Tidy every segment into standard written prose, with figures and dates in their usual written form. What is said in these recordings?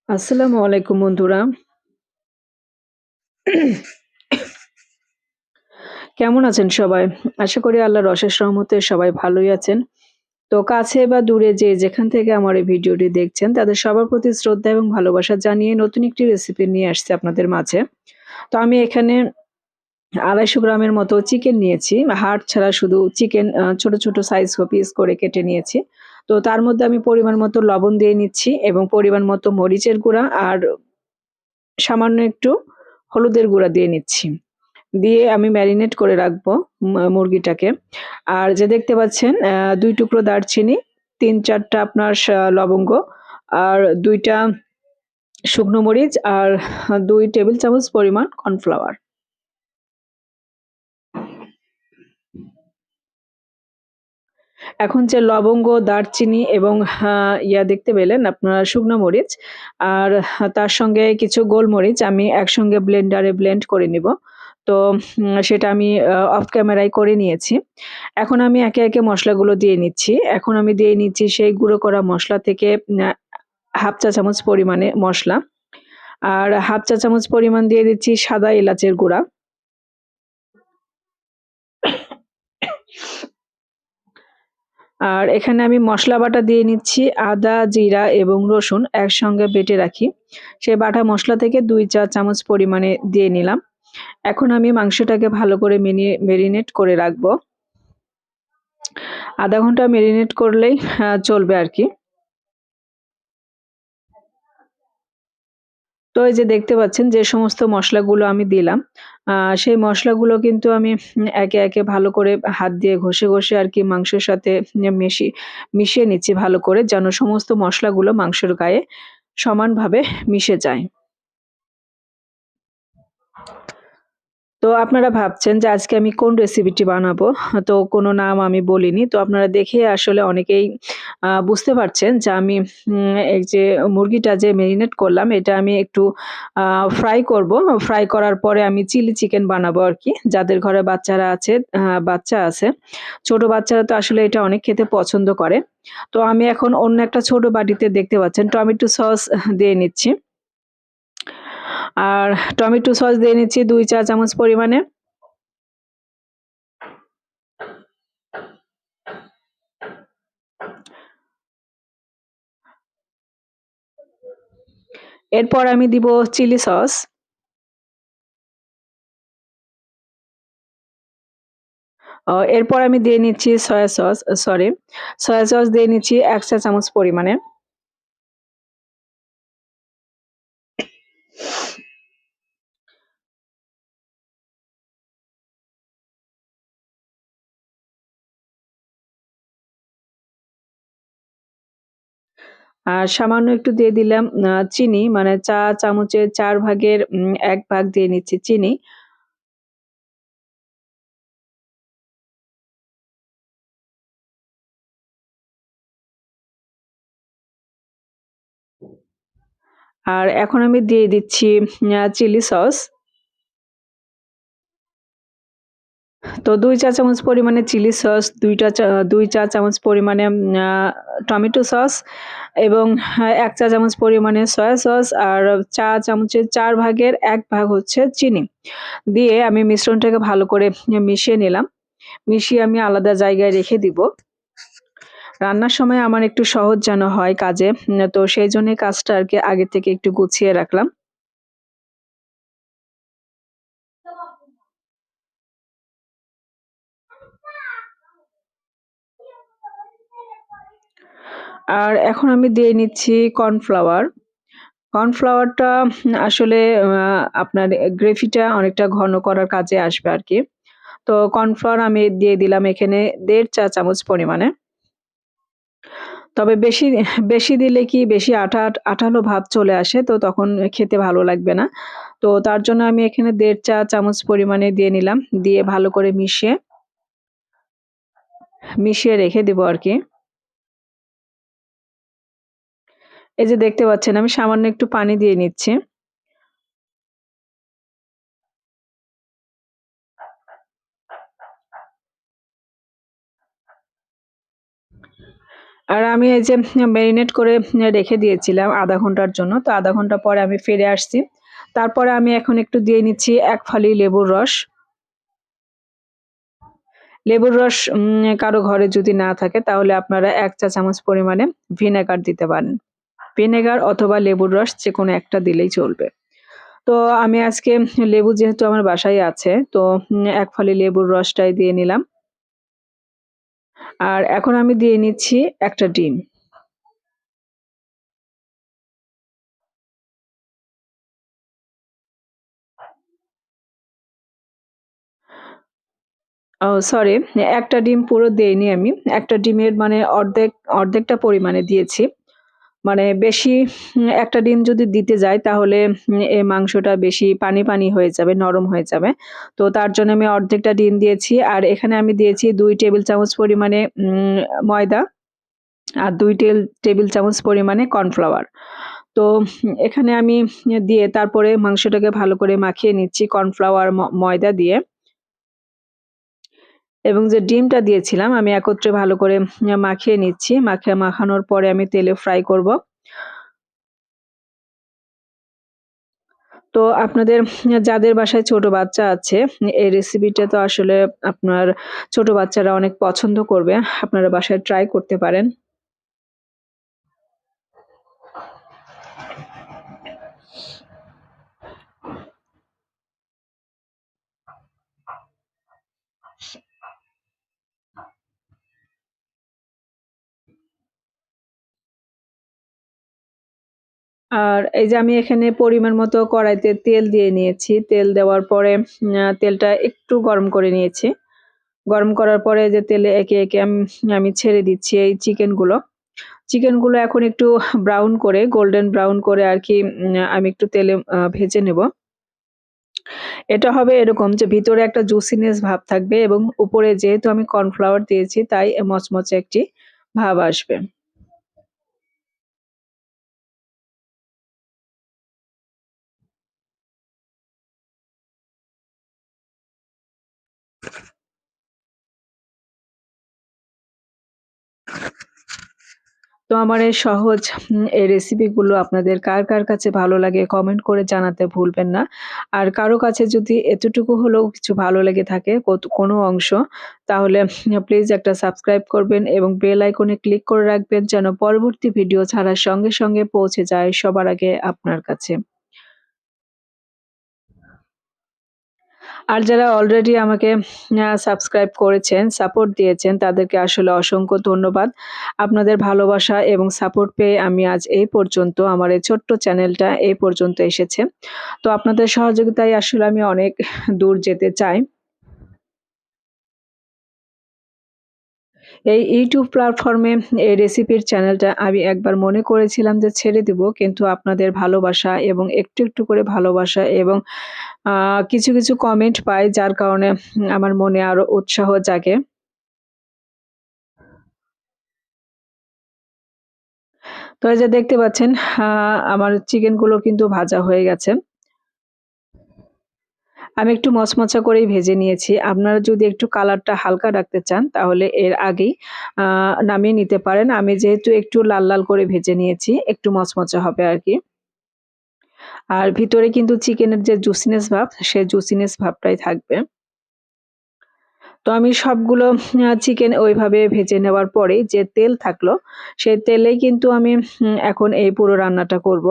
আসসালামু আলাইকুম বন্ধুরা। কেমন আছেন সবাই? আশা করি আল্লাহর অশেষ রহমতে সবাই ভালোই আছেন। তো কাছে বা দূরে যে যেখান থেকে আমার এই ভিডিওটি দেখছেন তাদের সবার প্রতি শ্রদ্ধা এবং ভালোবাসা জানিয়ে নতুন একটি রেসিপি নিয়ে আসছি আপনাদের মাঝে। তো আমি এখানে ২৫০ গ্রামের মতো চিকেন নিয়েছি। হাড় ছাড়া শুধু চিকেন ছোট, ছোট সাইজ পিস করে কেটে নিয়েছি। তো তার মধ্যে আমি পরিমাণ মতো লবণ দিয়ে নিচ্ছি এবং পরিমাণ মতো মরিচের গুঁড়া আর সামান্য একটু হলুদের গুঁড়া দিয়ে নিচ্ছি। দিয়ে আমি ম্যারিনেট করে রাখবো মুরগিটাকে। আর যে দেখতে পাচ্ছেন ২ টুকরো দারচিনি, ৩-৪ টা আপনার লবঙ্গ আর ২ টা শুকনো মরিচ আর ২ টেবিল চামচ পরিমাণ কর্নফ্লাওয়ার। এখন যে লবঙ্গ, দারচিনি এবং দেখতে পেলেন আপনার শুকনো মরিচ আর তার সঙ্গে কিছু গোলমরিচ আমি একসঙ্গে ব্লেন্ডারে ব্লেন্ড করে নিবো। তো সেটা আমি অফ ক্যামেরায় করে নিয়েছি। এখন আমি একে, একে মসলাগুলো দিয়ে নিচ্ছি। এখন আমি দিয়ে নিচ্ছি সেই গুঁড়ো করা মসলা থেকে ১/২ চা চামচ পরিমাণে মসলা। আর ১/২ চা চামচ পরিমাণ দিয়ে দিচ্ছি সাদা এলাচের গুঁড়া। আর এখানে আমি মসলা বাটা দিয়ে নিচ্ছি আদা, জিরা এবং রসুন একসঙ্গে বেটে রাখি। সেই বাটা মসলা থেকে ২ চা চামচ পরিমাণে দিয়ে নিলাম। এখন আমি মাংসটাকে ভালো করে মেরিনেট করে রাখবো। ০.৫ ঘন্টা মেরিনেট করলেই চলবে আরকি। তো এই যে দেখতে পাচ্ছেন যে সমস্ত মসলাগুলো আমি দিলাম, সেই মসলাগুলো কিন্তু আমি একে, একে ভালো করে হাত দিয়ে ঘষে, ঘষে আরকি মাংসের সাথে মিশিয়ে নিচ্ছি ভালো করে যেন সমস্ত মসলাগুলো মাংসের গায়ে সমানভাবে মিশে যায়। তো আপনারা ভাবছেন যে আজকে আমি কোন রেসিপিটি বানাবো? তো কোনো নাম আমি বলিনি। তো আপনারা দেখে আসলে অনেকেই বুঝতে পারছেন যে আমি এই যে মুরগিটা যে মেরিনেট করলাম এটা আমি একটু আ ফ্রাই করবো। ফ্রাই করার পরে আমি চিলি চিকেন বানাবো আরকি। যাদের ঘরে বাচ্চারা আছে বাচ্চা আছে। ছোট বাচ্চারা তো আসলে এটা অনেক খেতে পছন্দ করে। তো আমি এখন অন্য একটা ছোট বাটিতে দেখতে পাচ্ছেন টমেটো সস দিয়ে নিচ্ছি। আর টমেটো সস দিয়ে নিচ্ছি ২ চা চামচ পরিমাণে। এরপর আমি দিব চিলি সস। এরপর আমি দিয়ে নিচ্ছি সয়া সস দিয়ে নিচ্ছি ১ চা চামচ পরিমাণে। আর সামান্য একটু দিয়ে দিলাম চিনি মানে চা চামচের ৪ ভাগের ১ ভাগ দিয়ে নিচ্ছি চিনি। আর এখন আমি দিয়ে দিচ্ছি চিলি সস। তো ২ চা চামচ পরিমাণে চিলি সস, ২ চা চামচ পরিমাণে আ টমেটো সস এবং ১ চা চামচ পরিমাণে সয়া সস আর চা চামচের ৪ ভাগের ১ ভাগ হচ্ছে চিনি। দিয়ে আমি মিশ্রণটাকে ভালো করে মিশিয়ে নিলাম। মিশিয়ে আমি আলাদা জায়গায় রেখে দিব। রান্নার সময় আমার একটু সহজ যেন হয় কাজে। তো সেইজন্যে কাজটা আরকি আগে থেকে একটু গুছিয়ে রাখলাম। আর এখন আমি দিয়ে নিচ্ছি কর্নফ্লাওয়ার। কর্নফ্লাওয়ারটা আসলে আপনার গ্রেভিটা অনেকটা ঘন করার কাজে আসবে আরকি। তো কর্নফ্লাওয়ার আমি দিয়ে দিলাম এখানে ১.৫ চা চামচ পরিমাণে। তবে বেশি দিলে কি বেশি আঠালো ভাব চলে আসে তো তখন খেতে ভালো লাগবে না। তো তার জন্য আমি এখানে ১.৫ চা চামচ পরিমাণে দিয়ে নিলাম। দিয়ে ভালো করে মিশিয়ে রেখে দিব আরকি। এই যে দেখতে পাচ্ছেন আমি সামান্য একটু পানি দিয়ে নিচ্ছি। আর আমি এই যে মেরিনেট করে রেখে দিয়েছিলাম ০.৫ ঘন্টার জন্য। তো ০.৫ ঘন্টা পরে আমি ফিরে আসছি। তারপরে আমি এখন একটু দিয়ে নিচ্ছি ১ ফালি লেবুর রস। লেবুর রস কারো ঘরে যদি না থাকে তাহলে আপনারা ১ চা চামচ পরিমাণে ভিনেগার দিতে পারেন। ভিনেগার অথবা লেবুর রস যেকোনো একটা দিলেই চলবে। তো আমি আজকে লেবু যেহেতু আমার বাসায় আছে, তো ১ ফালি লেবুর রসটাই দিয়ে নিলাম। আর এখন আমি দিয়ে নিচ্ছি ১ টা ডিম। ও সরি, ১ টা ডিম পুরো দেইনি আমি। ১ টা ডিমের মানে অর্ধেকটা পরিমাণে দিয়েছি। মানে বেশি ১ টা ডিম যদি দিতে যাই তাহলে এই মাংসটা বেশি পানি হয়ে যাবে, নরম হয়ে যাবে। তো তার জন্য আমি অর্ধেকটা ডিম দিয়েছি। আর এখানে আমি দিয়েছি ২ টেবিল চামচ পরিমাণে ময়দা আর ২ টেবিল চামচ পরিমাণে কর্নফ্লাওয়ার। তো এখানে আমি দিয়ে তারপরে মাংসটাকে ভালো করে মাখিয়ে নিচ্ছি কর্নফ্লাওয়ার, ময়দা দিয়ে। এবং যে ডিমটা দিয়েছিলাম আমি একত্রে ভালো করে মাখিয়ে নিচ্ছি। মাখানোর পরে আমি তেলে ফ্রাই করব। তো আপনাদের যাদের বাসায় ছোট বাচ্চা আছে, এই রেসিপিটা তো আসলে আপনার ছোট বাচ্চারা অনেক পছন্দ করবে। আপনারা বাসায় ট্রাই করতে পারেন। আর এই যে আমি এখানে পরিমাণ মতো কড়াইতে তেল দিয়ে নিয়েছি। তেল দেওয়ার পরে তেলটা একটু গরম করে নিয়েছি। গরম করার পরে যে তেলে একে একে আমি ছেড়ে দিচ্ছি এই চিকেনগুলো। চিকেনগুলো এখন একটু ব্রাউন করে গোল্ডেন ব্রাউন করে আরকি আমি একটু তেলে ভেজে নেব। এটা হবে এরকম যে ভিতরে একটা জুসিনেস ভাব থাকবে এবং উপরে যেহেতু আমি কর্নফ্লাওয়ার দিয়েছি তাই মচমচে একটি ভাব আসবে। তো আমার এই সহজ এই রেসিপিগুলো আপনাদের কার কাছে ভালো লাগে কমেন্ট করে জানাতে ভুলবেন না। আর কারো কাছে যদি এতটুকু হলেও কিছু ভালো লেগে থাকে কোনো অংশ তাহলে প্লিজ একটা সাবস্ক্রাইব করবেন এবং বেল আইকনে ক্লিক করে রাখবেন যেন পরবর্তী ভিডিও ছাড়ার সঙ্গে পৌঁছে যায় সবার আগে আপনার কাছে। আর যারা অলরেডি আমাকে সাবস্ক্রাইব করেছেন, সাপোর্ট দিয়েছেন তাদেরকে আসলে অসংখ্য ধন্যবাদ। আপনাদের ভালোবাসা এবং সাপোর্ট পেয়ে আমি আজ এই পর্যন্ত আমার এই ছোট্ট চ্যানেলটা এই পর্যন্ত এসেছে। তো আপনাদের সহযোগিতায় আসলে আমি অনেক দূর যেতে চাই। এই YouTube প্ল্যাটফর্মে এই রেসিপির চ্যানেলটা আমি একবার মনে করেছিলাম যে ছেড়ে দিব। কিন্তু আপনাদের ভালোবাসা এবং একটু করে ভালোবাসা এবং আ কিছু কমেন্ট পাই যার কারণে আমার মনে আরো উৎসাহ জাগে। তো এই যে দেখতে পাচ্ছেন আ আমার চিকেন গুলো কিন্তু ভাজা হয়ে গেছে। আমি একটু মচমচা করেই ভেজে নিয়েছি। আপনারা যদি একটু কালারটা হালকা রাখতে চান তাহলে এর আগেই আ নামিয়ে নিতে পারেন। আমি যেহেতু একটু লাল করে ভেজে নিয়েছি, একটু মচমচে হবে আরকি। আর ভিতরে কিন্তু চিকেনের যে জুসিনেস ভাব, সে জুসিনেস ভাবটাই থাকবে। তো আমি সবগুলো চিকেন ওইভাবে ভেজে নেওয়ার পরেই যে তেল থাকলো, সেই তেলেই কিন্তু আমি এখন এই পুরো রান্নাটা করব।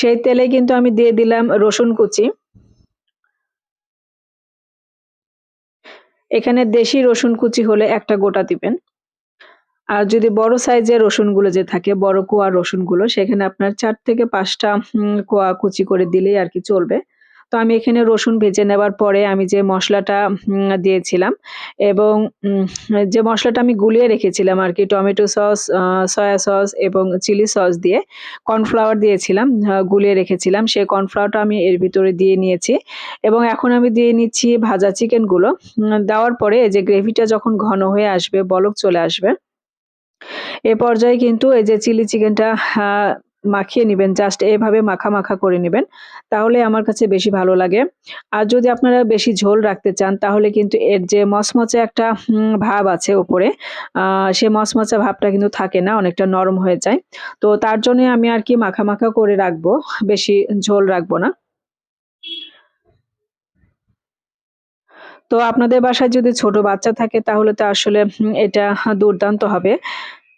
সেই তেলে কিন্তু আমি দিয়ে দিলাম রসুন কুচি। এখানে দেশি রসুন কুচি হলে একটা গোটা দিবেন। আর যদি বড় সাইজের রসুনগুলো যে থাকে, বড় কোয়া রসুনগুলো, সেখানে আপনার ৪ থেকে ৫ টা কোয়া কুচি করে দিলেই আরকি চলবে। তো আমি এখানে রসুন ভেজে নেওয়ার পরে আমি যে মসলাটা দিয়েছিলাম এবং উম যে মসলাটা আমি গুলিয়ে রেখেছিলাম আরকি টমেটো সস, সয়া সস এবং চিলি সস দিয়ে কর্নফ্লাওয়ার দিয়েছিলাম, গুলিয়ে রেখেছিলাম। সেই কর্নফ্লাওয়ারটা আমি এর ভিতরে দিয়ে নিয়েছি এবং এখন আমি দিয়ে নিচ্ছি ভাজা চিকেনগুলো। দেওয়ার পরে এই যে গ্রেভিটা যখন ঘন হয়ে আসবে, বলক চলে আসবে এ পর্যায়ে কিন্তু এই যে চিলি চিকেনটা মাখিয়ে নিবেন। জাস্ট এভাবে মাখা, মাখা করে নিবেন। তাহলে আমার কাছে বেশি ভালো লাগে। আর যদি আপনারা বেশি ঝোল রাখতে চান তাহলে কিন্তু এর যে মচমচে একটা ভাব আছে উপরে, আ সে মচমচা ভাবটা কিন্তু থাকে না, অনেকটা নরম হয়ে যায়। তো তার জন্যই আমি আরকি মাখা, মাখা করে রাখবো। বেশি ঝোল রাখবো না। তো আপনাদের বাসায় যদি ছোট বাচ্চা থাকে তাহলে তো আসলে এটা দুর্দান্ত হবে।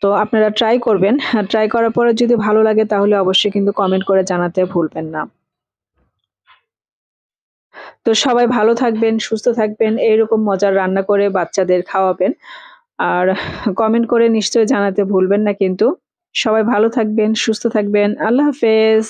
তো আপনারা ট্রাই করবেন। ট্রাই করার পরে যদি ভালো লাগে তাহলে অবশ্যই কিন্তু কমেন্ট করে জানাতে ভুলবেন না। তো সবাই ভালো থাকবেন, সুস্থ থাকবেন। এইরকম মজার রান্না করে বাচ্চাদের খাওয়াবেন। আর কমেন্ট করে নিশ্চয়ই জানাতে ভুলবেন না কিন্তু। সবাই ভালো থাকবেন, সুস্থ থাকবেন। আল্লাহ হাফেজ।